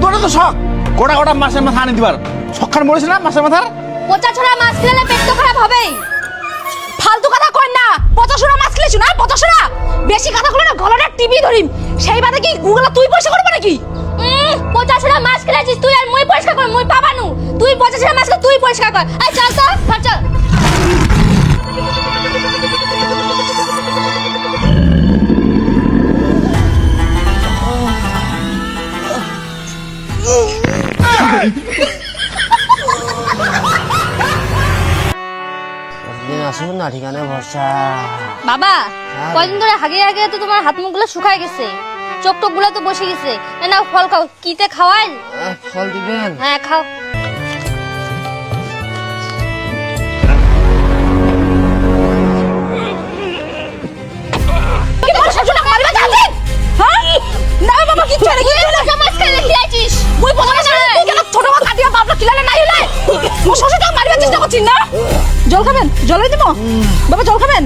তোর তো শখ গোটা গোটা মাছের মাথা আনি দিবার শখখান মরিস না মাছের মাথার। পচা ছোড়া মাছ খেলে পেট তো খারাপ হবেই। ফালতু কথা কই না, পচা ছোড়া মাছ খেলেছ না, পচা ছোড়া বেশি কথা কইলে না গলাটা টিপি ধরিম। সেই বাদে কি গুগলা তুই পয়সা করবে নাকি? পচা ছোড়া মাছ খেলেছিস তুই আর মুই পয়সা কর, মুই পাবানু। তুই পচা ছোড়া মাছকে তুই পয়সা কর। আই চল তো, ঘর চল। আসুন না ঠিকানা ভরসা। বাবা কয়দিন ধরে হাগে হাগে তো তোমার হাত মুখগুলো শুকায় গেছে, চোখ টোক গুলো তো বসে গেছে। না ফল খাও, কিতে খাওয়াই? ফল দিবেন? হ্যাঁ খাও। জল খাবেন? জল দিব বাবা, জল খাবেন?